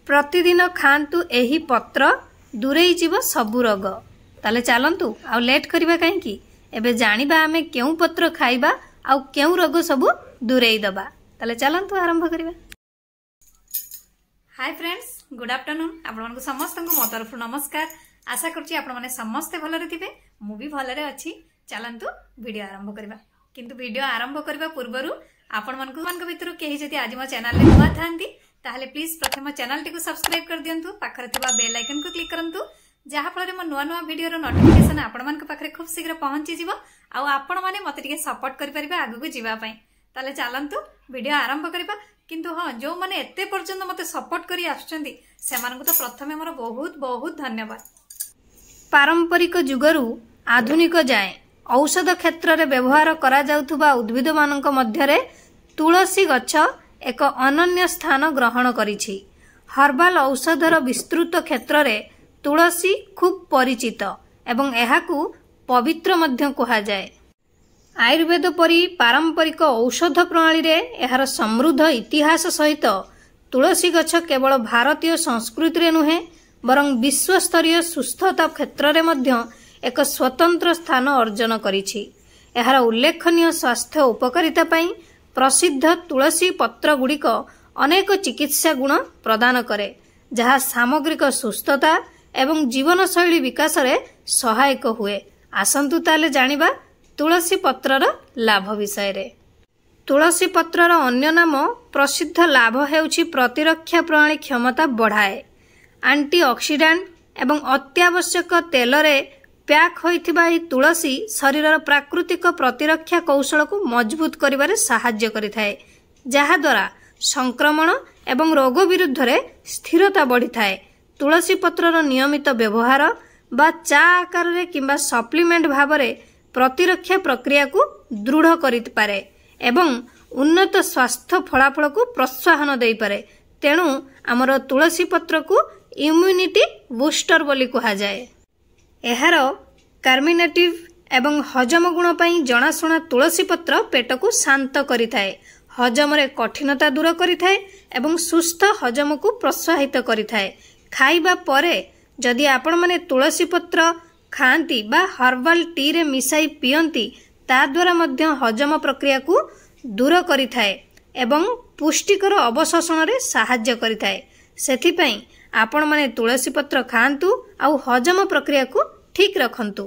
प्रतिदिन खातु एही पत्र दूरेई जीव सबु रोग। ताले चलतु आउ लेट करबा कहीं एबे जानिबा आमे केउ पत्र खाइबा आउ केउ रोग सबु दूरेई दबा। ताले चलतु आरंभ करबा। Hi friends, good afternoon. आपन समस्त मो तरफ नमस्कार। आशा करछि आपन माने समस्त भलरे थिबे, मु भी भलरे अछि। चलतु वीडियो आरंभ करबा। किंतु वीडियो आरंभ करबा पूर्वरु आपन मानक भितरु केही जदि आज मो चैनल रे नुआ थांती ताहले प्लीज प्रथम चैनल टी को सब्सक्राइब कर दियंतु, पाखरे थिबा बेल आइकन को क्लिक करंतु, जहा फल मो नुआ नुआ वीडियो रो नोटिफिकेशन आपन मानक पाखरे खूब शीघ्र पहुंची जिवो आ आपन माने मते टिके सपोर्ट करि परिबा आगु को जीवा पई। ताले चलंतु वीडियो आरंभ करबा। किंतु हां, जो माने एते पर्यंत मते सपोर्ट करी आछंती सेमानकु तो प्रथमे मोर बहुत बहुत धन्यवाद। पारंपरिक जुगरु आधुनिक जाए औषध क्षेत्र रे व्यवहार करा जाउथुबा उद्भिद मानक मध्यरे तुलसी गछ एक अनन्य स्थान ग्रहण करिछि। हर्बाल औषधर विस्तृत क्षेत्र रे तुलसी खूब परिचित एवं एहाकू पवित्र मध्य कहा जाए। आयुर्वेद परी पारंपरिक औषध प्रणाली रे एहार समृद्ध इतिहास सहित तुलसी गछ केवल भारतीय संस्कृति रे नुहे बरं विश्व स्तरीय सुस्थता क्षेत्र रे मध्य एक स्वतंत्र स्थान अर्जन करिछि। एहार उल्लेखनीय स्वास्थ्य उपकारिता पई प्रसिद्ध तुलसी पत्र गुड़िक अनेक चिकित्सा गुण प्रदान करे, जहा सामग्रिक सुस्थता एवं जीवन शैली विकास रे सहायक हुए। आसंतु ताले जानिबा तुलसी पत्रर लाभ विषय रे। तुलसी पत्रर अन्य नाम प्रसिद्ध लाभ हेउछि प्रतिरक्षा प्रणाली क्षमता बढ़ाए, एंटीऑक्सीडेंट एवं अत्यावश्यक तेल रे पैक होइथिबा ई तुलसी शरीरर प्राकृतिक प्रतिरक्षा कौशल को मजबूत करिबारे सहाय्य करिथाए, जहा द्वारा संक्रमण एवं रोग विरुद्ध रे स्थिरता बढ़िथाए। तुलसी पत्रर नियमित व्यवहार बा चा आकार रे किंबा सप्लीमेंट भावरे प्रतिरक्षा प्रक्रिया को दृढ़ करि पारे एवं उन्नत स्वास्थ्य फलाफल को प्रोत्साहन देई पारे। तेणु हमर तुलसी पत्र को इम्यूनिटी बूस्टर बोली कहा जाए। एहार कार्मिनेटिव एवं हजम गुण पई जनाशुना तुलसी पत्र पेट को शांत करिथाए, हजम रे कठिनता दूर करिथाए एवं सुस्थ हजम को प्रोत्साहित करिथाए। खाइबा परे जदि आपण माने तुलसी पत्र खांती बा हर्बल टी रे मिसाई पियंती ता द्वारा मध्य हजम प्रक्रिया को दूर करिथाए एवं पुष्टिकर अवशोषण रे सहाय्य करिथाए। सेथि पई आपण माने तुलसी पत्र खांतु आउ हजम प्रक्रिया को ठीक रखंतु।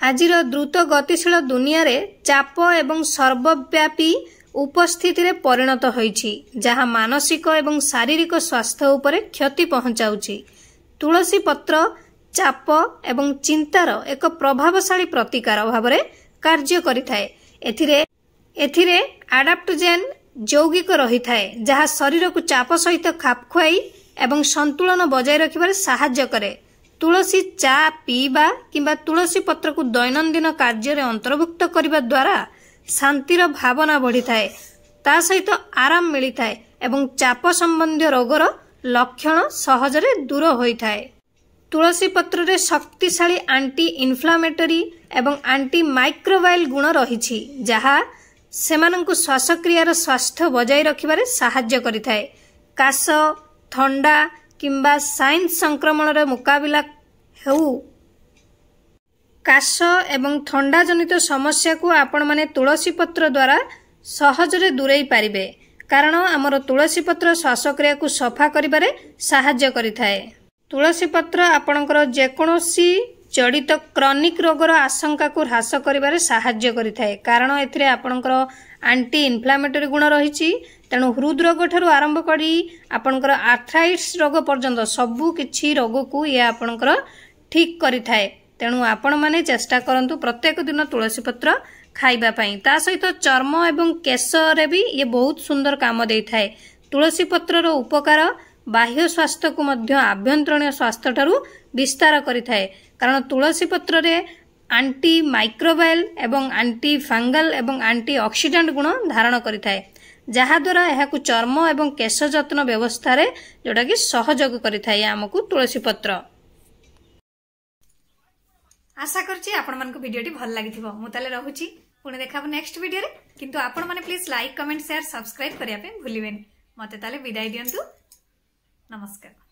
आजिर द्रुत गतिशील दुनिया रे चाप एवं सर्वव्यापी उपस्थिति रे परिणत होईछि, जहा मानसिक एवं शारीरिक स्वास्थ्य उपरे क्षति पहुंचाउछि। तुलसी पत्र चाप एवं चिंतार एक प्रभावशाली प्रतिकार भावरे कार्य करिथाए। एथिरे एडाप्टोजेन यौगिक रहिथाए, जहा शरीर को चाप सहित खाप खुआई एवं संतुलन बजाय रखिबारे सहाय्य करे। तुलसी चा पीबा किंबा तुलसी पत्र को दैनंदिन कार्य रे अंतर्भुक्त करिबा द्वारा शांतिर भावना बढ़िथाए, ता सहित आराम मिलिथाए एवं चाप संबंधी रोगर लक्षण सहजरे दूर होइथाए। तुलसी पत्र रे शक्तिशाली एंटी इन्फ्लामेटरी एवं एंटी माइक्रोबाइल गुण रहिछि, जहा सेमानंकु श्वासक्रियार स्वास्थ्य बजाय रखिबारे सहाय्य करिथाए। काश, थंडा किंबा साइंस संक्रमण रे मुकाबिला हेउ काश एवं थंडा जनित समस्या को आपण माने तुलसी पत्र द्वारा सहजरे दूरेई पारिबे, कारण हमर तुलसी पत्र श्वासक्रिया को सफा करिबारे सहाय्य करिथाए। तुलसी पत्र आपणकर जेकोसी जड़ित क्रॉनिक रोगर आशंका को ह्रास करिबारे सहाय्य करिथाए, कारण एथिरे आपणकर एंटी इन्फ्लामेटरी गुण रहिछि। तेणु हृद रोग ठारू आरंभ करी आपणकर आर्थराइटिस रोग पर्यंत सबु किछि रोग को ये आपणकर ठीक करिथाए। तेणु आपण माने चेष्टा करंतु प्रत्येक दिन तुलसी पत्र खाइबा पई। ता सहित चर्म एवं केश रे भी ये बहुत सुंदर काम देइथाए। तुलसी पत्र रो उपकार बाह्य स्वास्थ्य को मध्य आभ्यंतरीण स्वास्थ्य ठारू विस्तार करिथाए, कारण तुलसी पत्र रे एंटी माइक्रोबाइल एवं एंटी फंगल एवं एंटी ऑक्सीडेंट गुण धारण करिथाए, जहा द्वारा एहाकु चर्म एवं केश जत्न व्यवस्था रे जोटा कि सहयोग करिथाए हमकु तुलसी पत्र। आशा करछि आपण मानकु वीडियोटी भल लागिथिबो। मु ताले रहूची, पुणे देखाबो नेक्स्ट वीडियो रे। किंतु आपण माने please like comment share subscribe करिया पे भूलिबेनी। मते ताले विदाई दियंतु। नमस्कार।